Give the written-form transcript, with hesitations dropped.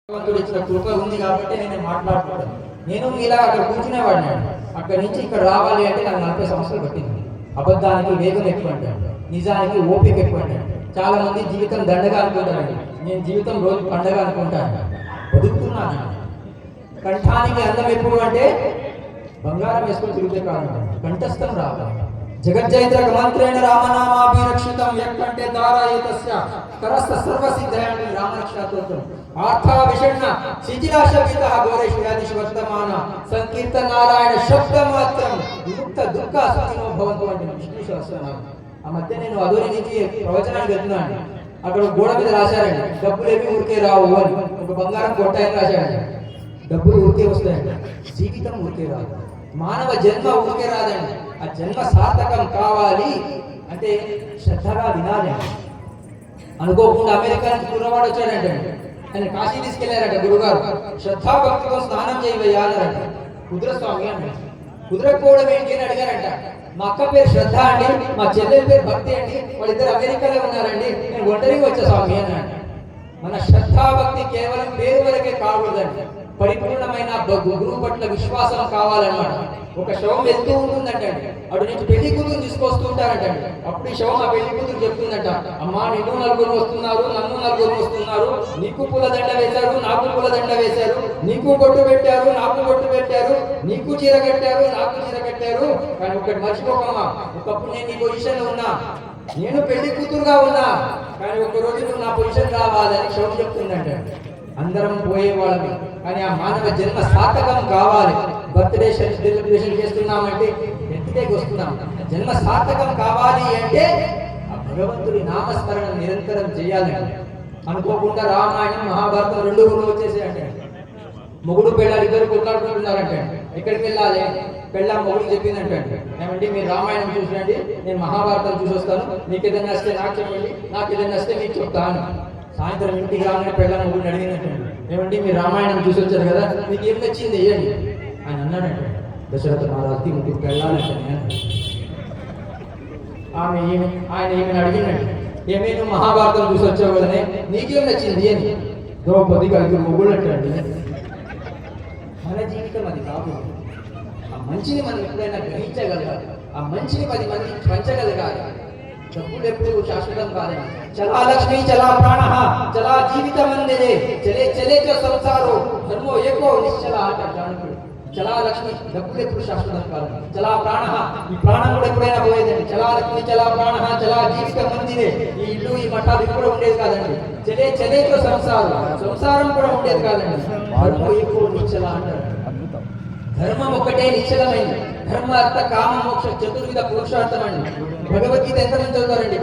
భగవంతుడు ఇచ్చిన కృప ఉంది కాబట్టి నేను మాట్లాడుతున్నాను. నేను ఇలా అక్కడ కూర్చునేవాడిని. అక్కడి నుంచి ఇక్కడ రావాలి అంటే నాకు 40 సంవత్సరాలు పట్టింది. అబద్ధానికి వేగం ఎక్కువ అంటాడు, నిజానికి ఓపిక ఎక్కువ అంటాడు. చాలా మంది జీవితం దండగా అనుకుంటారండి. నేను జీవితం రోజు పండగ అనుకుంటాను. బతుకుతున్నాను. కంఠానికి అందం ఎప్పుడు అంటే బంగారం వేసుకొని తిరిగితే కాదు, కంఠస్థం రావాలి. జగజ్జైత్రక మంత్రేణ రామనామాభిరక్షితం యక్కంటే దారాయతస్య కరస్థ సర్వసిద్ధయాన్ని రామరక్షాతోత్రం ఆర్థా విషణ్ణ శిథిలాశవిత ఘోరేష్యాదిషు వర్తమాన సంకీర్తన నారాయణ శబ్ద మాత్రం విముక్త దుఃఖ సుఖినో భవంతు అంటే విష్ణు సహస్రనామం. ఆ మధ్య నేను అదోని నుంచి ప్రవచనానికి వెళ్తున్నాను. అక్కడ గోడ మీద రాశారండి, డబ్బులేమి ఊరికే రావు అని. ఒక బంగారం కొట్టాయని రాశాడండి. డబ్బులు ఊరికే వస్తాయండి, జీవితం ఊరికే రాదు. మానవ జన్మ ఊరికే రాదండి. ఆ జన్మ సార్థకం కావాలి అంటే శ్రద్ధగా వినాలి. అనుకోకుండా అమెరికా నుంచి కుర్రవాడు వచ్చాడంటే ఆయన కాశీ తీసుకెళ్లారట గురుగారు. శ్రద్ధాభక్తితో స్నానం చేయవయ్యా అన్నారట. కుదురస్వామి అంటే కుదరకపోవడం ఏంటి అని అడిగారంట. మా అక్క పేరు శ్రద్ధ అండి, మా చెల్లెల పేరు భక్తి అండి, వాళ్ళిద్దరు అమెరికాలో ఉన్నారండి, నేను ఒంటరిగా వచ్చా స్వామి అన్నాడు. మన శ్రద్ధాభక్తి కేవలం పేరు వరకే కాకూడదండి, పరిపూర్ణమైన గురువు పట్ల విశ్వాసం కావాలన్నమాట. ఒక శవం వెళ్తూ ఉంటుందంటండి, అటు నుంచి పెళ్లి కూతురు తీసుకొస్తూ ఉంటారంటండి. అప్పుడు ఈ శవం ఆ పెళ్లి కూతురు చెప్తుందంట, అమ్మా నిన్ను 4 వస్తున్నారు, నన్ను 4 వస్తున్నారు, నీకు పూలదండ వేశారు, నాకు పూలదండ వేశారు, నీకు బొట్టు పెట్టారు, నాకు బొట్టు పెట్టారు, నీకు చీర కట్టారు, నాకు చీర కట్టారు. కానీ ఒకటి మర్చిపోకమ్మా, ఒకప్పుడు నేను నీ పొజిషన్ లో ఉన్నా, నేను పెళ్లి కూతురుగా ఉన్నా, కానీ ఒక రోజు నువ్వు నా పొజిషన్ కావాలని శవం చెప్తుందంట. అందరం పోయేవాళ్ళని, కానీ ఆ మానవ జన్మ సార్థకం కావాలి. బర్త్డే సెలబ్రేషన్ చేస్తున్నామంటే ఎత్తుకేకి వస్తున్నాం. జన్మ సార్థకం కావాలి అంటే ఆ భగవంతుడి నామస్మరణ నిరంతరం చేయాలండి. అనుకోకుండా రామాయణం మహాభారతం 2 ఊళ్ళు వచ్చేసాయంటే, మొగుడు పెళ్ళాలు ఇద్దరు కొట్లాడుకుంటున్నారంటే ఎక్కడికి వెళ్ళాలి? పెళ్ళాం మొగుడు చెప్పిందంటే, ఏమండి మీరు రామాయణం చూసినండి, నేను మహాభారతం చూసి వస్తాను, మీకు ఏదైనా వస్తే నాకు చెప్పండి, నాకు ఏదైనా వస్తే మీకు చెప్తాను. సాయంత్రం ఇంటికి రాగానే పెళ్ళాం మొగుడిని అడిగినట్టు, ఏమండి మీరు రామాయణం చూసి వచ్చారు కదా, మీకు ఏం నచ్చింది వేయండి ఆయన అన్నాడంటే. దశరథ మహారాజుకి 3 పెళ్ళాలంటే ఆయన ఏమైనా అడిగినట్టు, ఏమీ నువ్వు మహాభారతం చూసి వచ్చావు కదనే, నీకేం నచ్చింది అని. ద్రౌపదికి 5 మొగుళ్ళు అంటండి. మన జీవితం అది కాదు. ఆ మంచిని మనం ఎప్పుడైనా గ్రహించగలగాలి, ఆ మంచిని 10 మందికి పంచగలగాలి. డబ్బులు ఎప్పుడు శాశ్వతం కాదండి. చలా లక్ష్మి చలా ప్రాణ చలా జీవితం అందేదే చలే చలే చ సంసారో ధర్మో ఏకో నిశ్చల అంటాడు. చలా లక్ష్మి డబ్బులు ఎప్పుడు శాశ్వతం కాదు. చలా ప్రాణ, ఈ ప్రాణం కూడా ఎప్పుడైనా పోయేదండి. చలా లక్ష్మి చలా ప్రాణ చలా జీవితం అందిదే, ఈ ఇల్లు ఈ మఠాలు కూడా ఉండేది కాదండి. చలే చలే చ సంసారం, సంసారం కూడా ఉండేది కాదండి. ధర్మో ఏకో నిశ్చల అంటారు. ధర్మం ఒకటే నిశ్చలమైంది. ధర్మ అర్థ కామ మోక్ష చతుర్విధ పురుషార్థం అండి. భగవద్గీత ఎంతమంది చదువుతారండి?